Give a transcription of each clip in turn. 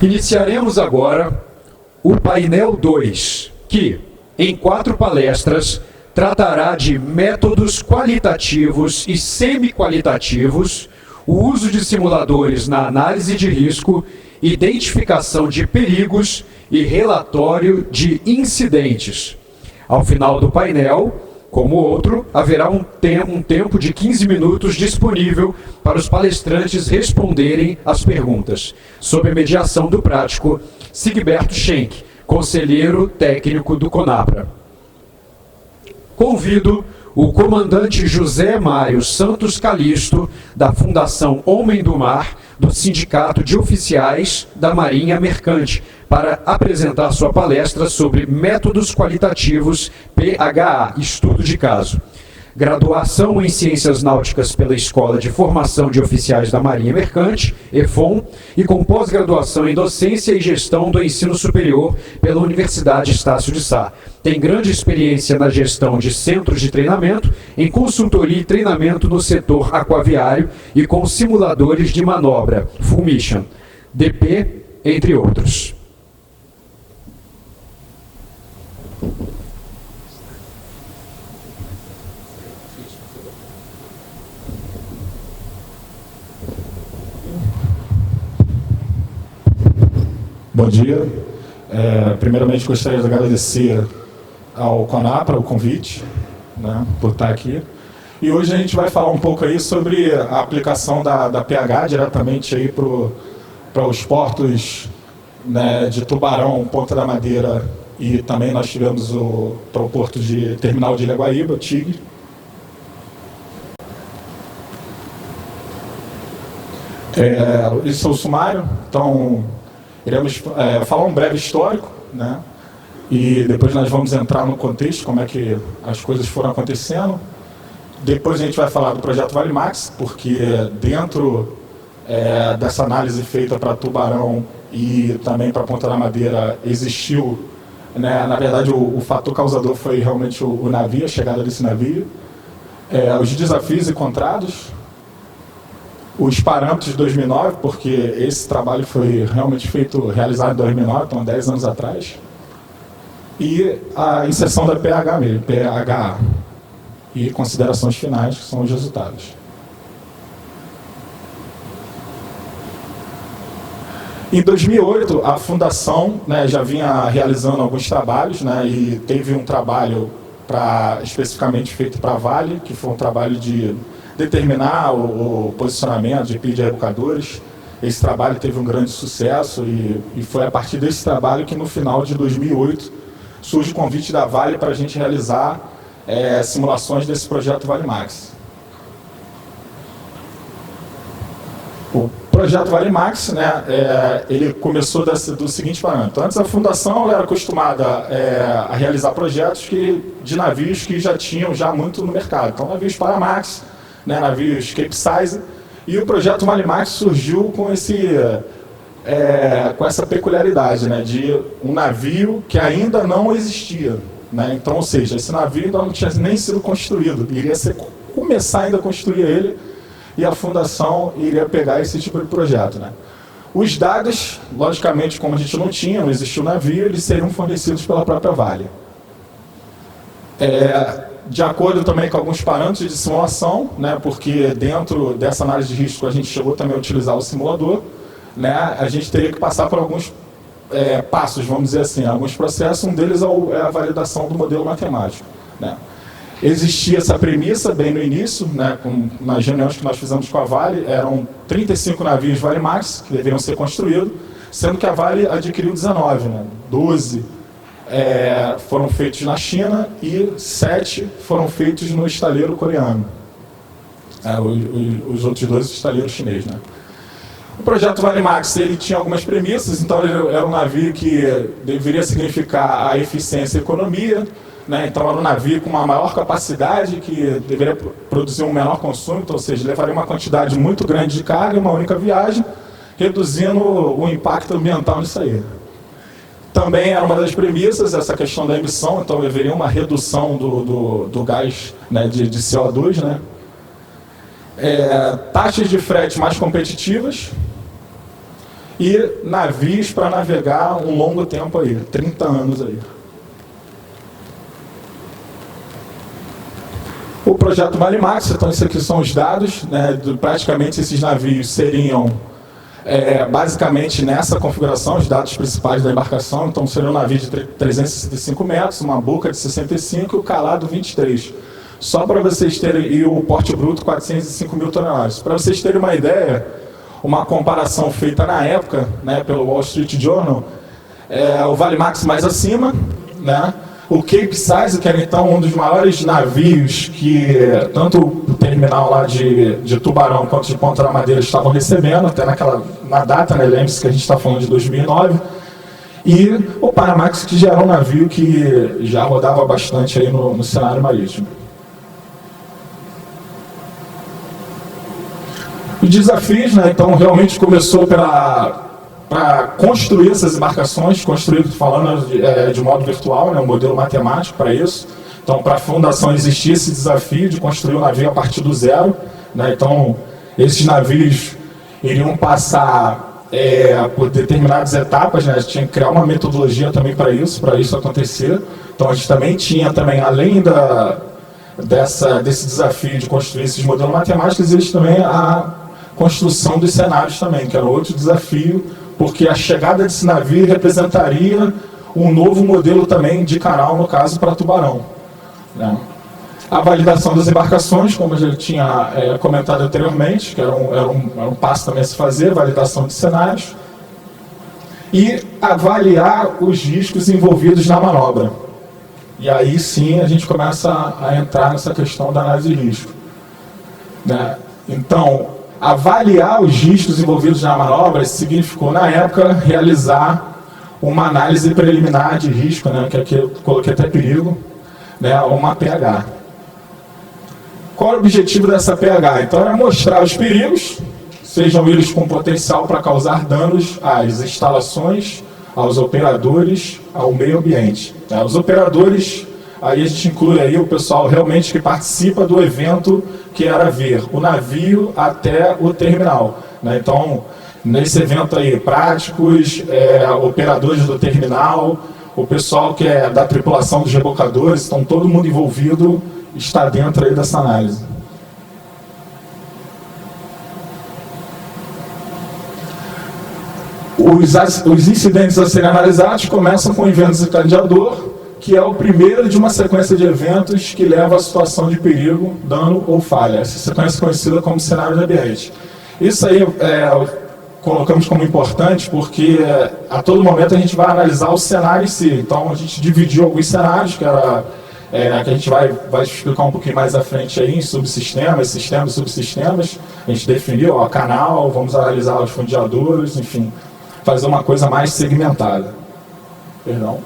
Iniciaremos agora o painel 2, que, em 4 palestras, tratará de métodos qualitativos e semi-qualitativos, o uso de simuladores na análise de risco, identificação de perigos e relatório de incidentes. Ao final do painel, como outro, haverá um tempo de 15 minutos disponível para os palestrantes responderem às perguntas, sob a mediação do prático Sigberto Schenck, conselheiro técnico do CONAPRA. Convido o comandante José Mário Santos Calisto, da Fundação Homem do Mar, do Sindicato de Oficiais da Marinha Mercante, para apresentar sua palestra sobre métodos qualitativos PHA, estudo de caso. Graduação em Ciências Náuticas pela Escola de Formação de Oficiais da Marinha Mercante, EFON, e com pós-graduação em Docência e Gestão do Ensino Superior pela Universidade Estácio de Sá. Tem grande experiência na gestão de centros de treinamento, em consultoria e treinamento no setor aquaviário e com simuladores de manobra, Full Mission, DP, entre outros. Bom dia. Primeiramente, gostaria de agradecer ao CONAPRA o convite, né, por estar aqui. E hoje a gente vai falar um pouco aí sobre a aplicação da PH diretamente aí para os portos, né, de Tubarão, Ponta da Madeira, e também nós tivemos para o porto de terminal de Ilha Guaíba, Tigre. Esse é o sumário, então iremos falar um breve histórico, né? E depois nós vamos entrar no contexto, como é que as coisas foram acontecendo. Depois a gente vai falar do projeto Vale Max, porque dentro dessa análise feita para Tubarão e também para Ponta da Madeira existiu, né, na verdade o fator causador foi realmente o navio, a chegada desse navio, os desafios encontrados, os parâmetros de 2009, porque esse trabalho foi realmente realizado em 2009, então há 10 anos atrás, e a inserção da PH mesmo, PHA, e considerações finais, que são os resultados. Em 2008, a Fundação, né, já vinha realizando alguns trabalhos, né, e teve um trabalho especificamente feito para a Vale, que foi um trabalho de determinar o posicionamento de PID de educadores. Esse trabalho teve um grande sucesso e foi a partir desse trabalho que no final de 2008 surge o convite da Vale para a gente realizar simulações desse projeto Vale Max. O projeto Vale Max, né, ele começou do seguinte parâmetro. Antes a Fundação ela era acostumada a realizar projetos de navios que já tinham muito no mercado. Então navios Paramax, né, navios Capesize, e o projeto Vale Max surgiu com essa peculiaridade, né, de um navio que ainda não existia, né? Então, ou seja, esse navio ainda não tinha nem sido construído, iria começar ainda a construir ele, e a Fundação iria pegar esse tipo de projeto, né? Os dados, logicamente, como a gente não existia o navio, eles seriam fornecidos pela própria Vale. De acordo também com alguns parâmetros de simulação, né, porque dentro dessa análise de risco a gente chegou também a utilizar o simulador, né, a gente teria que passar por alguns passos, vamos dizer assim, alguns processos, um deles é a validação do modelo matemático, né. Existia essa premissa bem no início, né, nas reuniões que nós fizemos com a Vale, eram 35 navios Vale Max que deveriam ser construídos, sendo que a Vale adquiriu 19, né, 12 foram feitos na China e 7 foram feitos no estaleiro coreano. Os outros 2 estaleiros chineses, né? O projeto Vale Max ele tinha algumas premissas, então ele era um navio que deveria significar a eficiência e a economia, né? Então era um navio com uma maior capacidade, que deveria produzir um menor consumo, então, ou seja, levaria uma quantidade muito grande de carga em uma única viagem, reduzindo o impacto ambiental nisso aí. Também era uma das premissas essa questão da emissão, então haveria uma redução do gás, né, de CO2, né? Taxas de frete mais competitivas e navios para navegar um longo tempo aí, 30 anos aí. O projeto Valimax, então isso aqui são os dados, né, praticamente esses navios seriam basicamente nessa configuração, os dados principais da embarcação, então seria um navio de 365 metros, uma boca de 65 e o calado 23. Só para vocês terem, e o porte bruto 405 mil toneladas. Para vocês terem uma ideia, uma comparação feita na época, né, pelo Wall Street Journal, o Valimax mais acima, né, o Capesize, que era então um dos maiores navios que tanto o terminal lá de Tubarão quanto de Ponta da Madeira estavam recebendo, até na data, né, lembre-se que a gente está falando de 2009, e o Panamax, que já era um navio que já rodava bastante aí no cenário marítimo. Os desafios, né, então realmente começou para construir essas embarcações, falando de modo virtual, né, um modelo matemático para isso. Então, para a fundação existia esse desafio de construir um navio a partir do zero, né, então esses navios iriam passar por determinadas etapas, né, tinha que criar uma metodologia também para isso acontecer. Então a gente também tinha, além desse desafio de construir esses modelos matemáticos, existe também a construção dos cenários também, que era outro desafio, porque a chegada desse navio representaria um novo modelo também de canal, no caso, para Tubarão, né? A validação das embarcações, como eu já tinha comentado anteriormente, que era um passo também a se fazer, validação de cenários, e avaliar os riscos envolvidos na manobra. E aí sim a gente começa a entrar nessa questão da análise de risco, né? Então, avaliar os riscos envolvidos na manobra significou, na época, realizar uma análise preliminar de risco, né, que aqui eu coloquei até perigo, né, uma PH. Qual é o objetivo dessa PH? Então, é mostrar os perigos, sejam eles com potencial para causar danos às instalações, aos operadores, ao meio ambiente. Os operadores, aí a gente inclui aí o pessoal realmente que participa do evento, que era ver o navio até o terminal, né? Então, nesse evento aí, práticos, operadores do terminal, o pessoal que é da tripulação dos rebocadores, então todo mundo envolvido está dentro aí dessa análise. Os incidentes a serem analisados começam com o evento desencadeador, que é o primeiro de uma sequência de eventos que leva à situação de perigo, dano ou falha. Essa sequência é conhecida como cenário de ambiente. Isso aí colocamos como importante porque a todo momento a gente vai analisar o cenário em si. Então a gente dividiu alguns cenários, que a gente vai explicar um pouquinho mais à frente aí, em subsistemas, sistemas, subsistemas. A gente definiu canal, vamos analisar os fundiadores, enfim, fazer uma coisa mais segmentada. Perdão.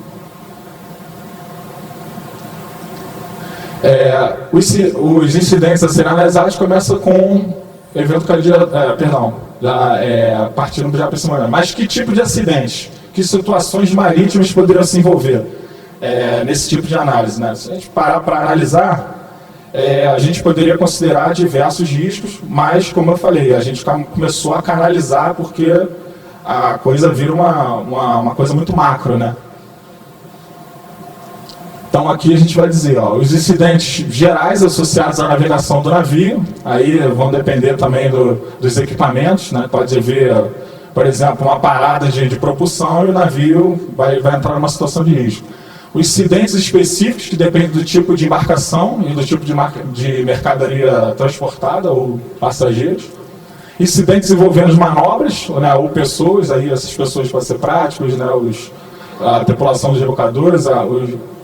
Os incidentes a serem analisados começam com evento cardíaco, partindo já para esse momento. Mas que tipo de acidente, que situações marítimas poderiam se envolver nesse tipo de análise, né? Se a gente parar para analisar, a gente poderia considerar diversos riscos, mas, como eu falei, a gente começou a canalizar porque a coisa vira uma coisa muito macro, né? Então aqui a gente vai dizer, os incidentes gerais associados à navegação do navio, aí vão depender também dos equipamentos, né? Pode haver, por exemplo, uma parada de propulsão e o navio vai entrar numa situação de risco. Os incidentes específicos, que dependem do tipo de embarcação e do tipo de mercadoria transportada ou passageiros. Incidentes envolvendo manobras, né, ou pessoas, aí essas pessoas podem ser práticos, né, a tripulação dos rebocadores,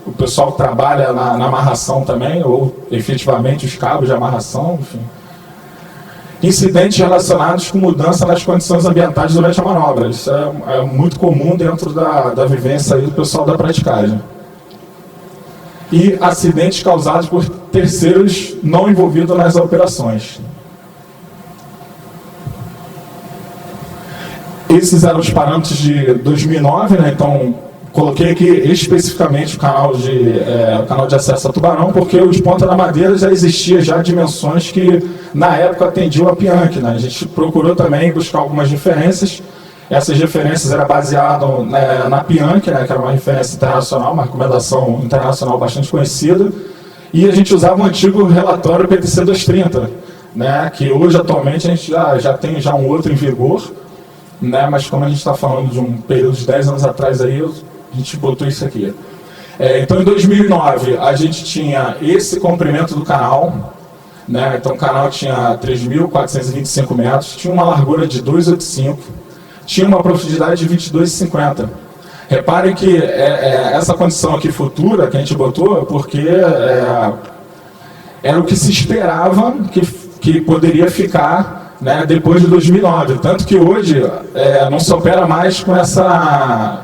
o pessoal que trabalha na amarração também, ou efetivamente os cabos de amarração, enfim. Incidentes relacionados com mudança nas condições ambientais durante a manobra. Isso é muito comum dentro da vivência aí do pessoal da praticagem. E acidentes causados por terceiros não envolvidos nas operações. Esses eram os parâmetros de 2009, né? Então, coloquei aqui especificamente o canal de acesso a Tubarão, porque o de Ponta da Madeira já existia dimensões que, na época, atendiam a Pianchi, né? A gente procurou também buscar algumas diferenças, Essas referências eram baseadas na Pianchi, né, que era uma referência internacional, uma recomendação internacional bastante conhecida, e a gente usava o antigo relatório PTC 230, né, que hoje, atualmente, a gente já tem um outro em vigor, né, mas como a gente está falando de um período de 10 anos atrás, aí, a gente botou isso aqui. Então, em 2009, a gente tinha esse comprimento do canal, né, então o canal tinha 3.425 metros, tinha uma largura de 2,85, tinha uma profundidade de 22,50. Reparem que essa condição aqui futura que a gente botou, porque era o que se esperava que poderia ficar, né, depois de 2009. Tanto que hoje não se opera mais com essa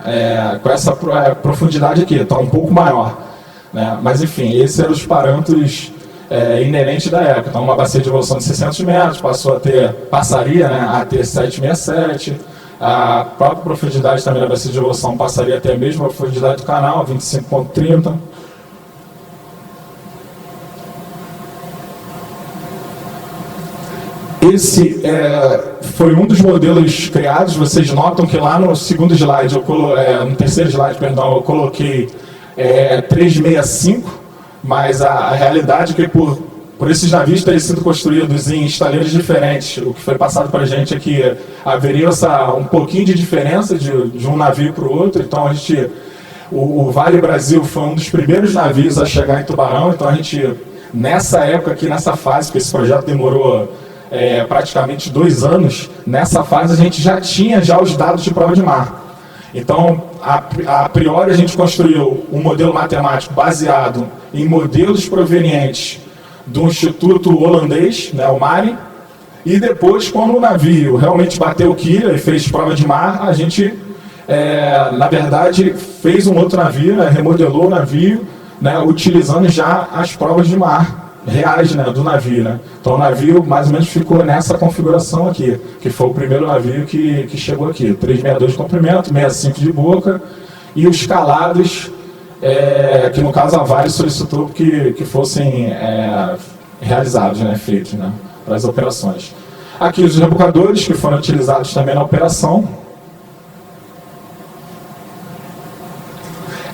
profundidade aqui, está um pouco maior. Né? Mas enfim, esses eram os parâmetros inerentes da época. Então uma bacia de evolução de 600 metros passaria, né, a ter 767. A própria profundidade também da bacia de evolução passaria a ter a mesma profundidade do canal, 25,30. Esse foi um dos modelos criados. Vocês notam que lá no segundo slide, no terceiro slide, perdão, eu coloquei 365, mas a realidade é que por esses navios terem sido construídos em estaleiros diferentes, o que foi passado para a gente é que haveria um pouquinho de diferença de um navio para o outro. Então o Vale Brasil foi um dos primeiros navios a chegar em Tubarão. Então a gente, nessa época aqui, nessa fase, que esse projeto demorou praticamente 2 anos, nessa fase a gente já tinha os dados de prova de mar. Então, a priori, a gente construiu um modelo matemático baseado em modelos provenientes do Instituto Holandês, né, o MARE, e depois, quando o navio realmente bateu quilha e fez prova de mar, a gente, na verdade, fez um outro navio, né, remodelou o navio, né, utilizando já as provas de mar reais, né, do navio. Né. Então, o navio mais ou menos ficou nessa configuração aqui, que foi o primeiro navio que chegou aqui. 362 de comprimento, 65 de boca, e os calados, que no caso a Vale solicitou que fossem realizados, né, feitos, né, para as operações. Aqui os rebocadores que foram utilizados também na operação.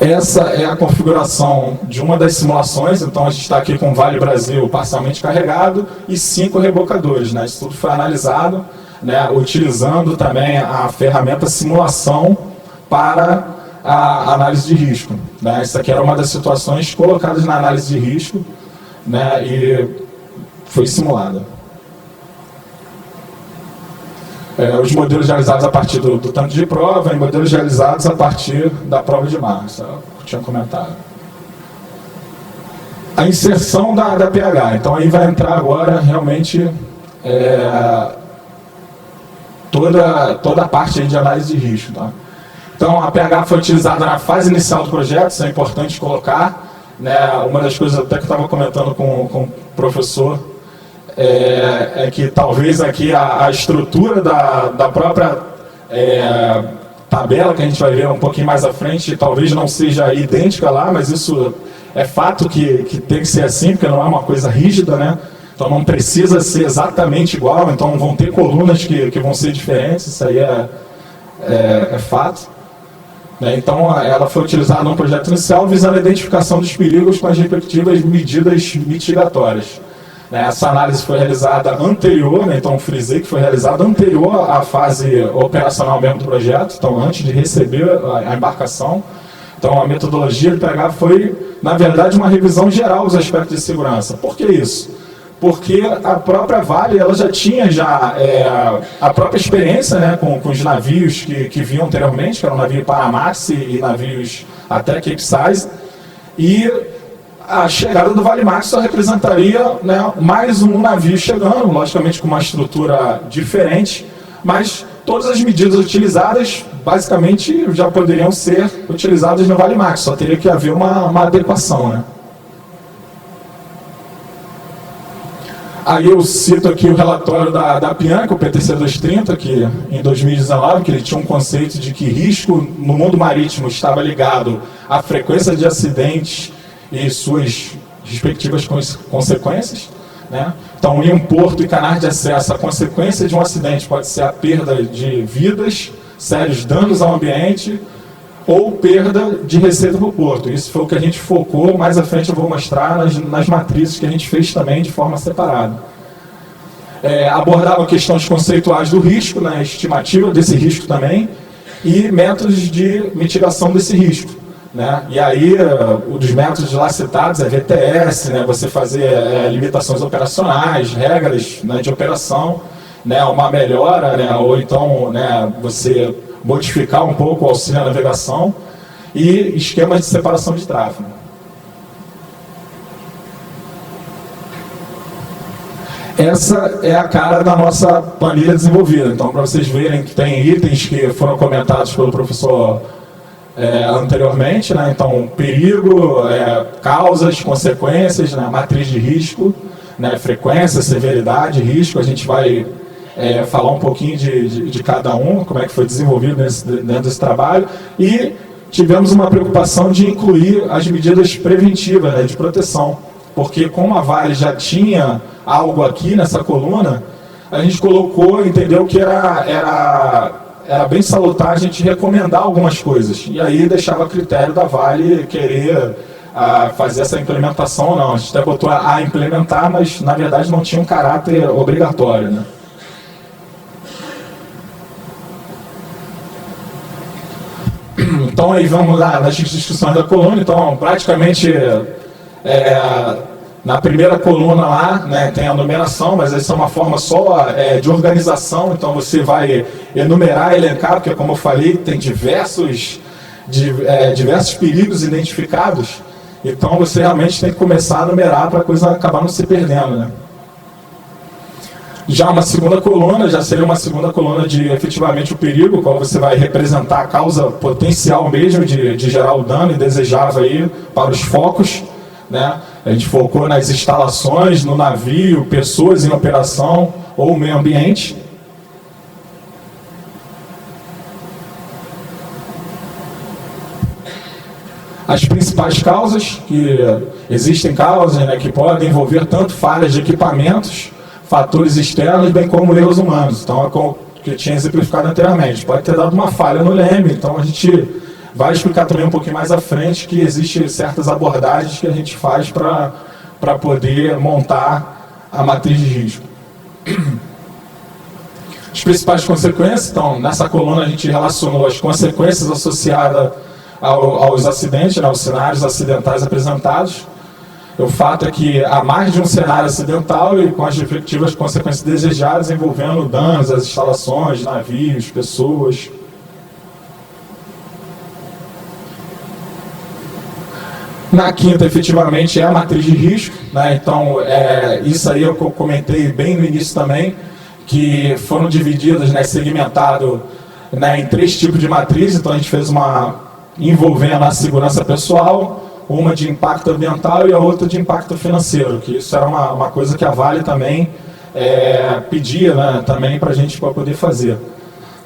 Essa é a configuração de uma das simulações. Então a gente está aqui com o Vale Brasil parcialmente carregado e 5 rebocadores, né. Isso tudo foi analisado, né, utilizando também a ferramenta simulação para a análise de risco. Né? Isso aqui era uma das situações colocadas na análise de risco, né, e foi simulada. Os modelos realizados a partir do tanque de prova e modelos realizados a partir da prova de mar. Isso eu tinha comentado. A inserção da pH. Então aí vai entrar agora realmente toda a parte aí de análise de risco. Tá? Então, a pH foi utilizada na fase inicial do projeto, isso é importante colocar. Né? Uma das coisas até que eu estava comentando com o professor é que talvez aqui a estrutura da própria tabela, que a gente vai ver um pouquinho mais à frente, talvez não seja idêntica lá, mas isso é fato que tem que ser assim, porque não é uma coisa rígida, né? Então não precisa ser exatamente igual, então vão ter colunas que vão ser diferentes, isso aí é fato. Então, ela foi utilizada no projeto inicial visando a identificação dos perigos com as respectivas medidas mitigatórias. Essa análise foi realizada anterior, né, então frisei que foi realizada anterior à fase operacional mesmo do projeto, então antes de receber a embarcação. Então, a metodologia de pH foi, na verdade, uma revisão geral dos aspectos de segurança. Por que isso? Porque a própria Vale ela já tinha a própria experiência, né, com os navios que vinham anteriormente, que eram navio Panamax e navios até Capesize, e a chegada do Vale Max só representaria, né, mais um navio chegando, logicamente com uma estrutura diferente, mas todas as medidas utilizadas basicamente já poderiam ser utilizadas no Vale Max, só teria que haver uma adequação. Né? Aí eu cito aqui o relatório da Pianchi, o PTC 230, que em 2019, que ele tinha um conceito de que risco no mundo marítimo estava ligado à frequência de acidentes e suas respectivas consequências. Né? Então, em um porto e canais de acesso, a consequência de um acidente pode ser a perda de vidas, sérios danos ao ambiente ou perda de receita para o porto. Isso foi o que a gente focou, mais à frente eu vou mostrar nas matrizes que a gente fez também de forma separada. Abordava questões conceituais do risco, né, estimativa desse risco também, e métodos de mitigação desse risco. Né? E aí, um dos métodos lá citados é VTS, né, você fazer limitações operacionais, regras, né, de operação, né, uma melhora, né, ou então, né, você modificar um pouco o auxílio à navegação e esquemas de separação de tráfego. Essa é a cara da nossa planilha desenvolvida. Então, para vocês verem que tem itens que foram comentados pelo professor anteriormente, né? Então, perigo, causas, consequências, né? Matriz de risco, né? Frequência, severidade, risco. A gente vai falar um pouquinho de cada um, como é que foi desenvolvido dentro desse trabalho. E tivemos uma preocupação de incluir as medidas preventivas, né? De proteção. Porque como a Vale já tinha algo aqui nessa coluna, a gente colocou, entendeu que era bem salutar a gente recomendar algumas coisas. E aí deixava a critério da Vale querer fazer essa implementação ou não. A gente até botou a implementar, mas na verdade não tinha um caráter obrigatório, né? Então aí vamos lá nas discussões da coluna. Então praticamente na primeira coluna lá, né, tem a numeração, mas essa é uma forma só de organização. Então você vai enumerar, elencar, porque como eu falei, tem diversos perigos identificados. Então você realmente tem que começar a numerar para a coisa acabar não se perdendo, né? Já uma segunda coluna, já seria uma segunda coluna de efetivamente o perigo, qual você vai representar a causa potencial mesmo de gerar o dano indesejável aí para os focos, né? A gente focou nas instalações, no navio, pessoas em operação ou meio ambiente. As principais causas, que existem causas, né, que podem envolver tanto falhas de equipamentos, fatores externos, bem como erros humanos. Então, é como que eu tinha exemplificado anteriormente. Pode ter dado uma falha no leme, então a gente vai explicar também um pouquinho mais à frente que existem certas abordagens que a gente faz para poder montar a matriz de risco. As principais consequências, então, nessa coluna a gente relacionou as consequências associadas aos acidentes, né, aos cenários acidentais apresentados. O fato é que há mais de um cenário acidental e com as respectivas consequências desejadas envolvendo danos às instalações, navios, pessoas. Na quinta, efetivamente, é a matriz de risco, né? Então, isso aí eu comentei bem no início também, que foram divididas, né, segmentado, né, em 3 tipos de matriz. Então, a gente fez uma envolvendo a segurança pessoal, uma de impacto ambiental e a outra de impacto financeiro, que isso era uma coisa que a Vale também pedia, né, também para a gente poder fazer.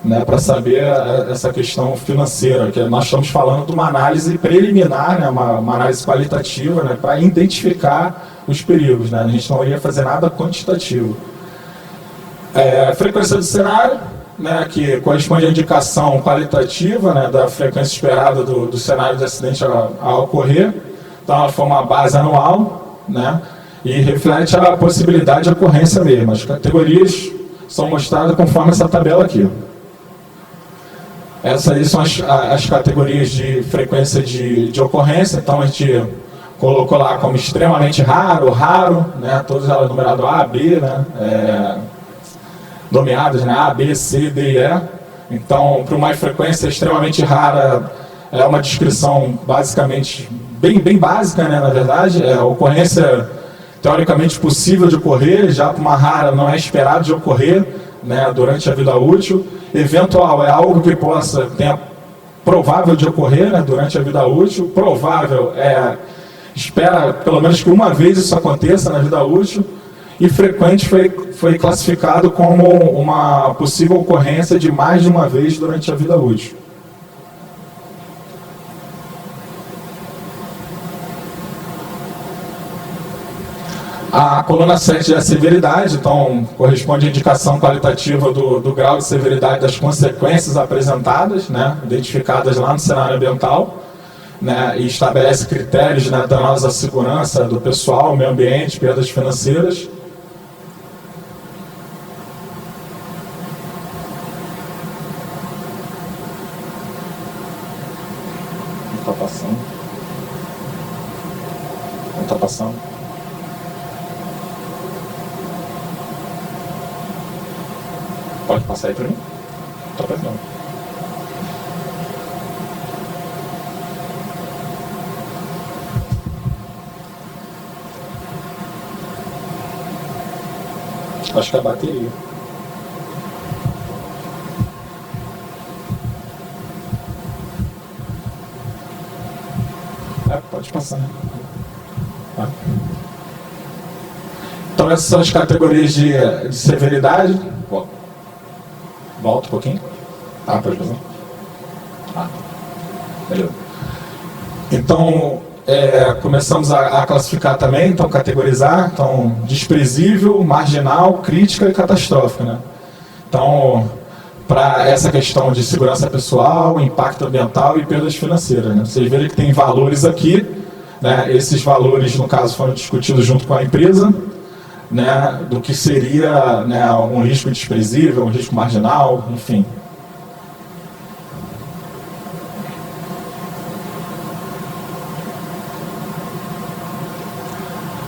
Né, para saber essa questão financeira, que nós estamos falando de uma análise preliminar, né, uma análise qualitativa, né, para identificar os perigos. Né, a gente não iria fazer nada quantitativo. A frequência do cenário, né, que corresponde à indicação qualitativa, né, da frequência esperada do cenário de acidente a ocorrer. Então, ela foi uma base anual, né, e reflete a possibilidade de ocorrência mesmo. As categorias são mostradas conforme essa tabela aqui. Essas aí são as categorias de frequência de ocorrência. Então a gente colocou lá como extremamente raro, né, todas elas numeradas A, B, né, nomeadas, né, A, B, C, D e E. Então, para uma frequência extremamente rara, é uma descrição basicamente bem básica, né, na verdade. É a ocorrência teoricamente possível de ocorrer, já para uma rara não é esperado de ocorrer, né, durante a vida útil. Eventual é algo que tenha provável de ocorrer, né, durante a vida útil. Provável espera pelo menos que uma vez isso aconteça na vida útil. E frequente foi classificado como uma possível ocorrência de mais de uma vez durante a vida útil. A coluna 7 é a severidade, então corresponde à indicação qualitativa do grau de severidade das consequências apresentadas, né, identificadas lá no cenário ambiental, né, e estabelece critérios, né, danosos à segurança do pessoal, meio ambiente, perdas financeiras. Está passando. Não está passando. Pode passar aí para mim? Tá passando. Acho que é a bateria. Pode passar. Tá. Então essas são as categorias de severidade. Volta um pouquinho. Pode passar. Beleza. Então, começamos a classificar também, então categorizar, então desprezível, marginal, crítica e catastrófica, né? Então, para essa questão de segurança pessoal, impacto ambiental e perdas financeiras, né? Vocês verem que tem valores aqui, né? Esses valores, no caso, foram discutidos junto com a empresa, né? Do que seria, né, um risco desprezível, um risco marginal, enfim.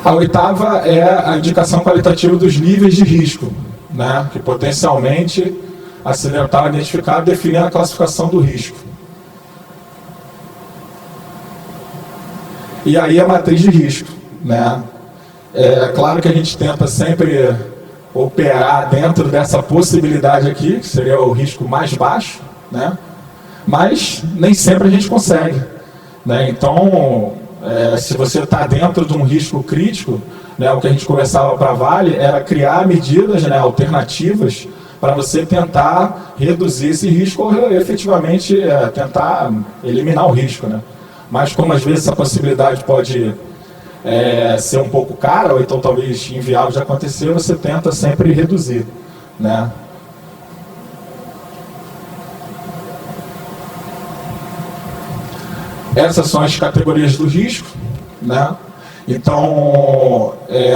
A oitava é a indicação qualitativa dos níveis de risco, né, que potencialmente acidental identificado define a classificação do risco. E aí a matriz de risco, né? É claro que a gente tenta sempre operar dentro dessa possibilidade aqui, que seria o risco mais baixo, né? Mas nem sempre a gente consegue, né? Então, se você está dentro de um risco crítico, né, o que a gente conversava para a Vale era criar medidas, né, alternativas para você tentar reduzir esse risco ou efetivamente tentar eliminar o risco, né? Mas como às vezes essa possibilidade pode ser um pouco cara, ou então talvez inviável de acontecer, você tenta sempre reduzir, né? Essas são as categorias do risco, né? Então,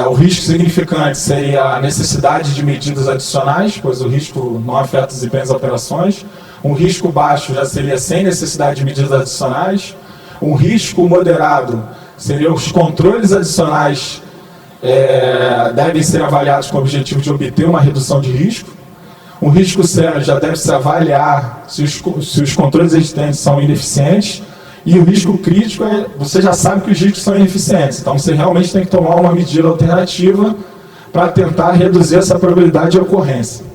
o risco significante seria a necessidade de medidas adicionais, pois o risco não afeta os desempenhos das operações. Um risco baixo já seria sem necessidade de medidas adicionais. Um risco moderado seria os controles adicionais devem ser avaliados com o objetivo de obter uma redução de risco. Um risco sério já deve se avaliar se os controles existentes são ineficientes. E o risco crítico você já sabe que os riscos são ineficientes, então você realmente tem que tomar uma medida alternativa para tentar reduzir essa probabilidade de ocorrência.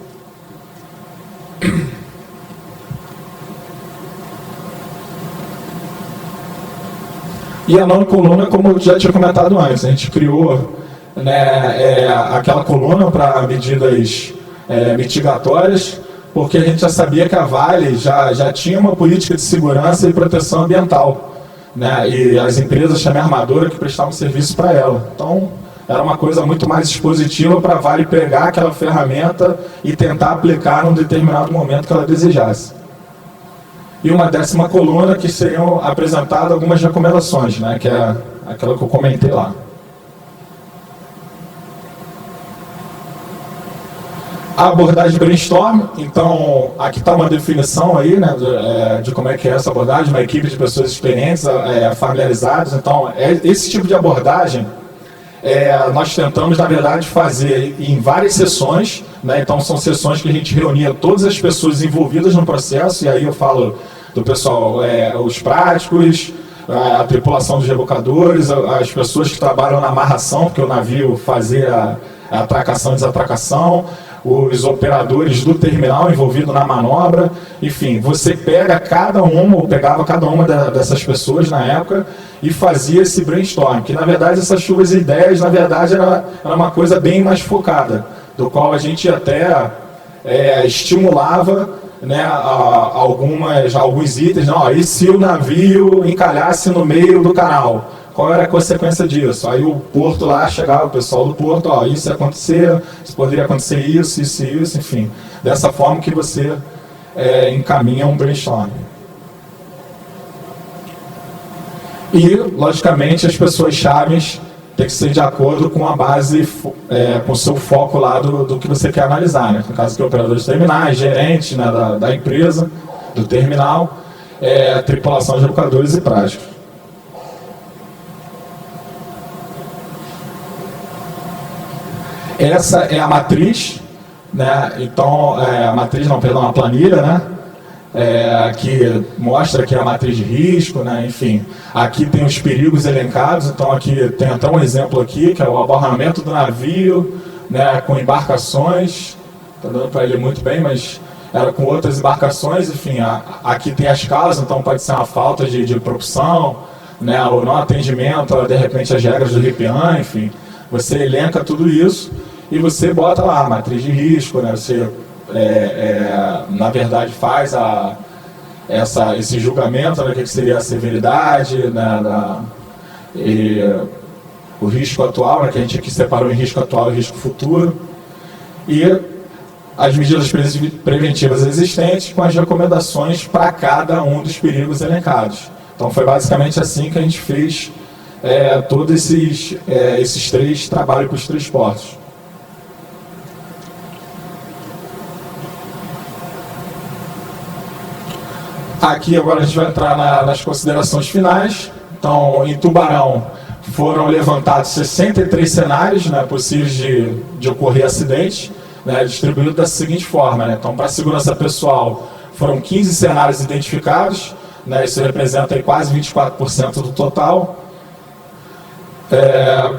E a nona coluna, como eu já tinha comentado antes, a gente criou, né, aquela coluna para medidas mitigatórias, porque a gente já sabia que a Vale já tinha uma política de segurança e proteção ambiental, né? E as empresas também armadoras que prestavam serviço para ela. Então, era uma coisa muito mais expositiva para a Vale pegar aquela ferramenta e tentar aplicar num determinado momento que ela desejasse. E uma 10ª coluna que seriam apresentadas algumas recomendações, né? Que é aquela que eu comentei lá. A abordagem brainstorm, então aqui está uma definição aí, né, de como é que é essa abordagem, uma equipe de pessoas experientes, familiarizadas. Então, esse tipo de abordagem nós tentamos, na verdade, fazer em várias sessões, né? Então são sessões que a gente reunia todas as pessoas envolvidas no processo, e aí eu falo do pessoal, os práticos, a tripulação dos rebocadores, as pessoas que trabalham na amarração, porque o navio fazia a atracação e desatracação, os operadores do terminal envolvidos na manobra, enfim, você pega cada uma, ou pegava cada uma dessas pessoas na época e fazia esse brainstorm, que na verdade essas chuvas de ideias, na verdade era uma coisa bem mais focada, do qual a gente até estimulava, né, alguns itens, não, e se o navio encalhasse no meio do canal, qual era a consequência disso. Aí o porto lá, chegava o pessoal do porto, ó, isso ia acontecer, isso poderia acontecer isso, enfim. Dessa forma que você encaminha um brainstorm. E, logicamente, as pessoas chaves têm que ser de acordo com a base, com o seu foco lá do que você quer analisar, né? No caso aqui, operadores terminais, gerente, né, da empresa, do terminal, tripulação de educadores e práticos. Essa é a matriz, né? Então, a planilha, né? Que mostra aqui a matriz de risco, né? Enfim, aqui tem os perigos elencados, então aqui tem até um exemplo aqui, que é o aborramento do navio, né? Com embarcações, está dando para ele muito bem, mas era com outras embarcações, enfim, aqui tem as causas, então pode ser uma falta de propulsão, né? Ou não atendimento, de repente, as regras do RIPIAN, enfim, você elenca tudo isso e você bota lá a matriz de risco, né? Você na verdade faz esse julgamento, né, que seria a severidade, né, o risco atual, né, que a gente aqui separou em risco atual e risco futuro, e as medidas preventivas existentes com as recomendações para cada um dos perigos elencados. Então foi basicamente assim que a gente fez todos esses três trabalhos para os três portos. Aqui agora a gente vai entrar nas considerações finais. Então, em Tubarão foram levantados 63 cenários, né, possíveis de ocorrer acidentes, né, distribuídos da seguinte forma, né? Então, para a segurança pessoal foram 15 cenários identificados, né, isso representa aí quase 24% do total.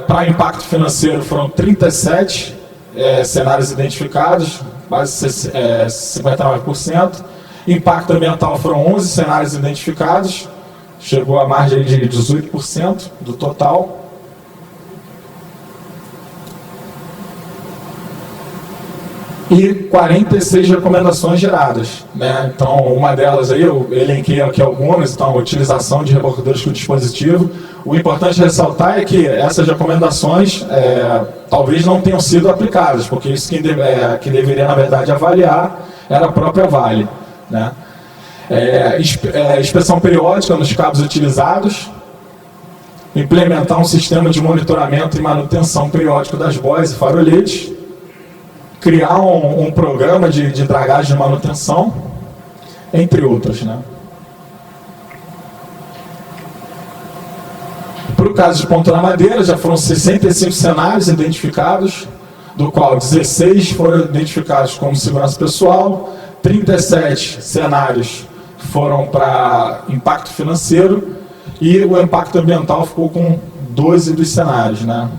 Para impacto financeiro foram 37 cenários identificados, quase 59%. Impacto ambiental foram 11 cenários identificados, chegou a margem de 18% do total. E 46 recomendações geradas, né? Então, uma delas aí, eu elenquei aqui algumas, então, a utilização de rebocadores com dispositivo. O importante ressaltar é que essas recomendações talvez não tenham sido aplicadas, porque isso que deveria, na verdade, avaliar era a própria Vale, né? Inspeção periódica nos cabos utilizados, implementar um sistema de monitoramento e manutenção periódico das boias e faroletes, criar um programa de dragagem e manutenção, entre outros, né? Para o caso de Ponta da Madeira, já foram 65 cenários identificados, do qual 16 foram identificados como segurança pessoal, 37 cenários foram para impacto financeiro e o impacto ambiental ficou com 12 dos cenários, né?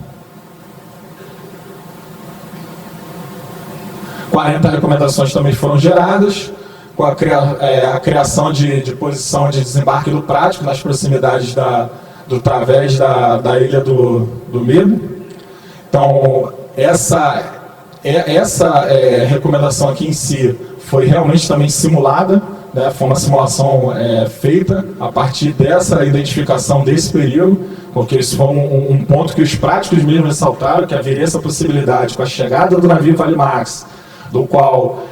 40 recomendações também foram geradas, com a criação de posição de desembarque do prático nas proximidades do través da ilha do Medo. Então, essa recomendação aqui em si foi realmente também simulada, né? Foi uma simulação feita a partir dessa identificação desse perigo, porque isso foi um ponto que os práticos mesmo ressaltaram, que haveria essa possibilidade com a chegada do navio Valimax, do qual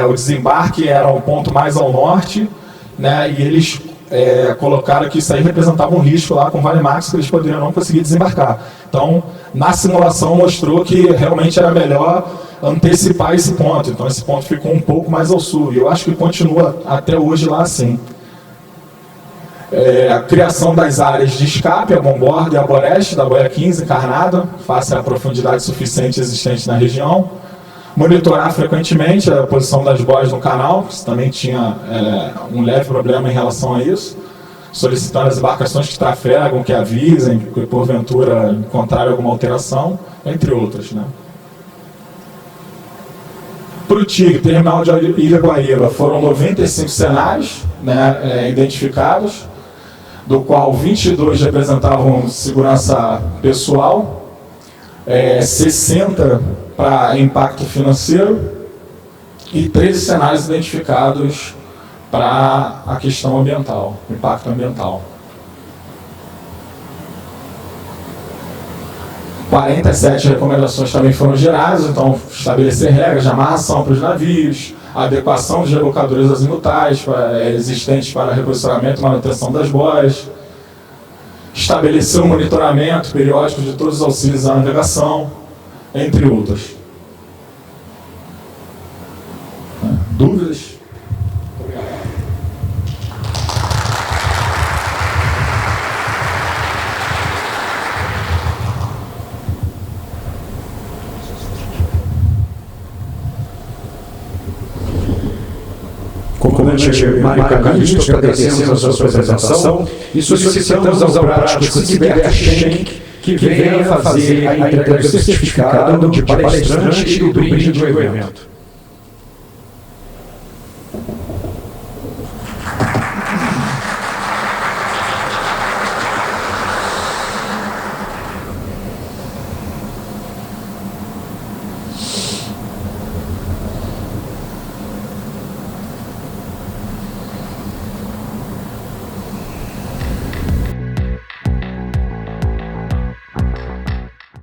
o desembarque era um ponto mais ao norte, né? E eles colocaram que isso aí representava um risco lá com o Valimax, que eles poderiam não conseguir desembarcar. Então, na simulação mostrou que realmente era melhor antecipar esse ponto. Então, esse ponto ficou um pouco mais ao sul. E eu acho que continua até hoje lá assim. A criação das áreas de escape, a bomborda e a boreste, da boia 15 encarnada, face à profundidade suficiente existente na região. Monitorar frequentemente a posição das boias no canal, que também tinha um leve problema em relação a isso. Solicitando as embarcações que trafegam, que avisem, que porventura encontrarem alguma alteração, entre outras, né? Para o TIG, terminal de Ilha Guaíba, foram 95 cenários, né, identificados, do qual 22 representavam segurança pessoal, 60 para impacto financeiro e 13 cenários identificados para a questão ambiental, impacto ambiental. 47 recomendações também foram geradas, então estabelecer regras de amarração para os navios, a adequação dos rebocadores azimutais existentes para reposicionamento e manutenção das boias, estabelecer um monitoramento periódico de todos os auxílios à navegação, entre outras. Dúvidas? Comandante Mário Calixto, agradecemos a sua apresentação e solicitamos ao prático Sigbert Schenck que venha fazer a entrega do certificado de palestrante e do brinde do evento.